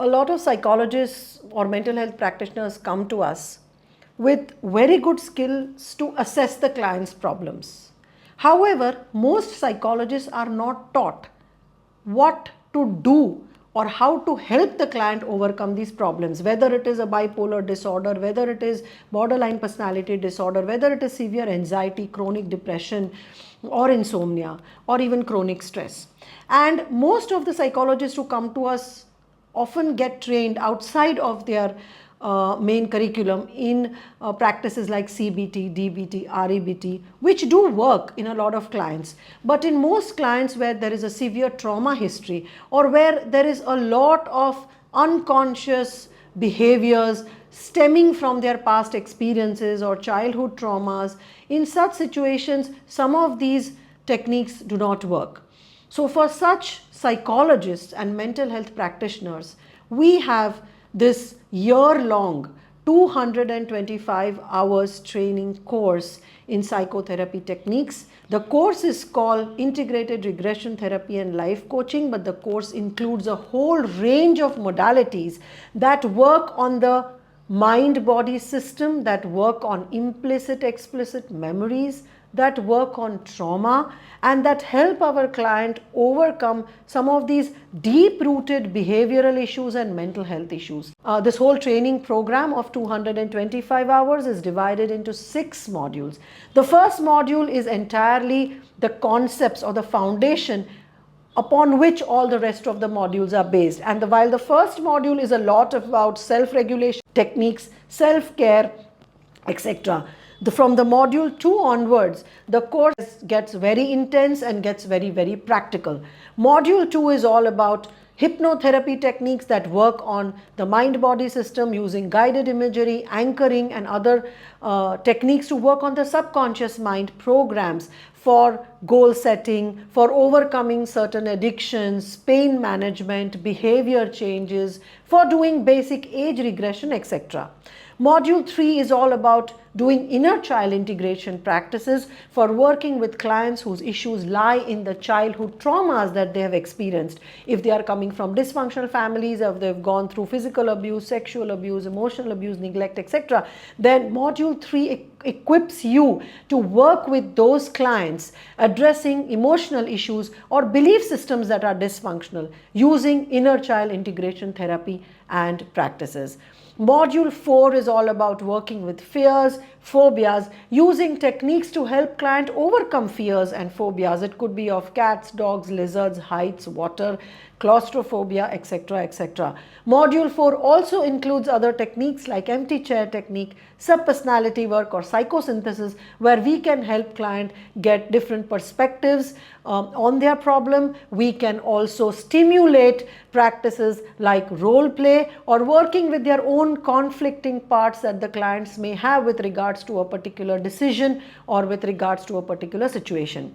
A lot of psychologists or mental health practitioners come to us with very good skills to assess the client's problems. However, most psychologists are not taught what to do or how to help the client overcome these problems, whether it is a bipolar disorder, whether it is borderline personality disorder, whether it is severe anxiety, chronic depression, or insomnia, or even chronic stress. And most of the psychologists who come to us often get trained outside of their main curriculum in practices like CBT, DBT, REBT, which do work in a lot of clients. But in most clients where there is a severe trauma history or where there is a lot of unconscious behaviors stemming from their past experiences or childhood traumas, in such situations, some of these techniques do not work. So for such psychologists and mental health practitioners, we have this year-long 225 hours training course in psychotherapy techniques. The course is called Integrated Regression Therapy and Life Coaching, but the course includes a whole range of modalities that work on the mind-body system, that work on implicit, explicit memories, that work on trauma, and that help our client overcome some of these deep-rooted behavioral issues and mental health issues. This whole training program of 225 hours is divided into 6 modules. The first module is entirely the concepts or the foundation upon which all the rest of the modules are based. And while the first module is a lot about self-regulation techniques, self-care, etc., from the module 2 onwards, the course gets very intense and gets very, very practical. Module 2 is all about hypnotherapy techniques that work on the mind-body system using guided imagery, anchoring, and other techniques to work on the subconscious mind, programs for goal setting, for overcoming certain addictions, pain management, behavior changes, for doing basic age regression, etc. Module 3 is all about doing inner child integration practices for working with clients whose issues lie in the childhood traumas that they have experienced. If they are coming from dysfunctional families, if they've gone through physical abuse, sexual abuse, emotional abuse, neglect, etc., then Module 3 equips you to work with those clients addressing emotional issues or belief systems that are dysfunctional using inner child integration therapy and practices. Module 4 is all about working with fears, phobias, using techniques to help client overcome fears and phobias. It could be of cats, dogs, lizards, heights, water, claustrophobia, etc., etc. Module 4 also includes other techniques like empty chair technique, subpersonality work, or psychosynthesis, where we can help client get different perspectives on their problem. We can also stimulate practices like role play or working with their own conflicting parts that the clients may have with regards to a particular decision or with regards to a particular situation.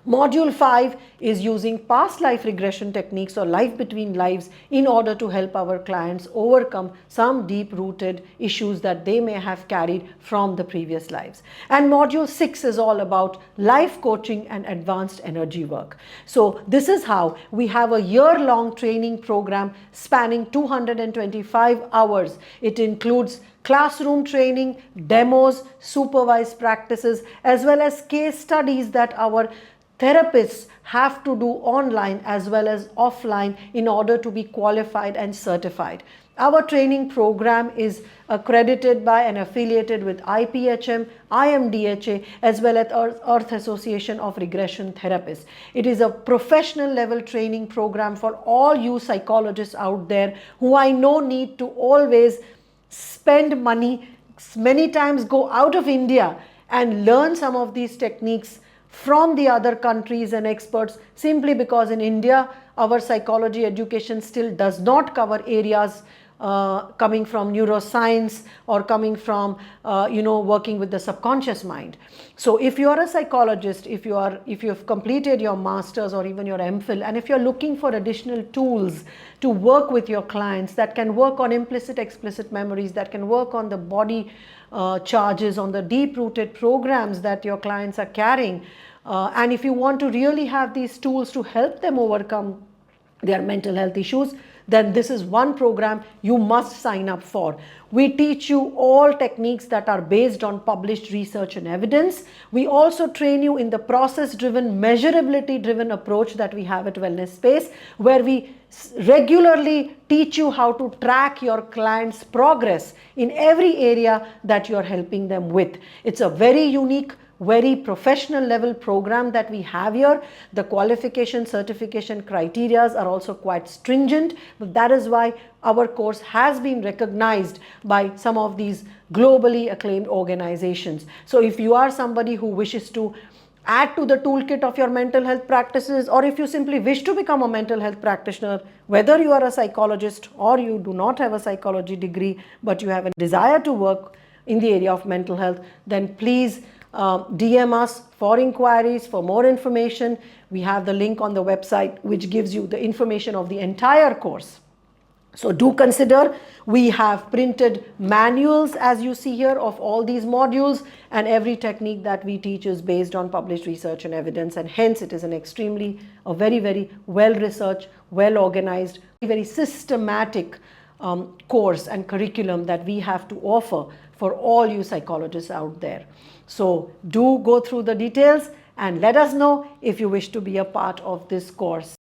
Module 5 is using past life regression techniques or life between lives in order to help our clients overcome some deep-rooted issues that they may have carried from the previous lives. And Module 6 is all about life coaching and advanced energy work. So this is how we have a year-long training program spanning 225 hours. It includes classroom training, demos, supervised practices, as well as case studies that our therapists have to do online as well as offline in order to be qualified and certified. Our training program is accredited by and affiliated with IPHM, IMDHA, as well as Earth Association of Regression Therapists. It is a professional level training program for all you psychologists out there who I know need to always spend money, many times go out of India and learn some of these techniques from the other countries and experts, simply because in India our psychology education still does not cover areas coming from neuroscience or coming from working with the subconscious mind. So if you are a psychologist, if you have completed your masters or even your MPhil, and if you're looking for additional tools to work with your clients that can work on implicit explicit memories, that can work on the body charges, on the deep-rooted programs that your clients are carrying, and if you want to really have these tools to help them overcome their mental health issues, then this is one program you must sign up for. We teach you all techniques that are based on published research and evidence. We also train you in the process-driven, measurability-driven approach that we have at Wellness Space, where we regularly teach you how to track your clients' progress in every area that you're helping them with. It's a very unique, very professional level program that we have here. The qualification certification criteria are also quite stringent, but that is why our course has been recognized by some of these globally acclaimed organizations. So if you are somebody who wishes to add to the toolkit of your mental health practices, or if you simply wish to become a mental health practitioner, whether you are a psychologist or you do not have a psychology degree but you have a desire to work in the area of mental health, then please DM us for inquiries, for more information. We have the link on the website which gives you the information of the entire course. So do consider. We have printed manuals, as you see here, of all these modules, and every technique that we teach is based on published research and evidence, and hence it is a very, very well researched, well organized, very systematic course and curriculum that we have to offer for all you psychologists out there. So do go through the details and let us know if you wish to be a part of this course.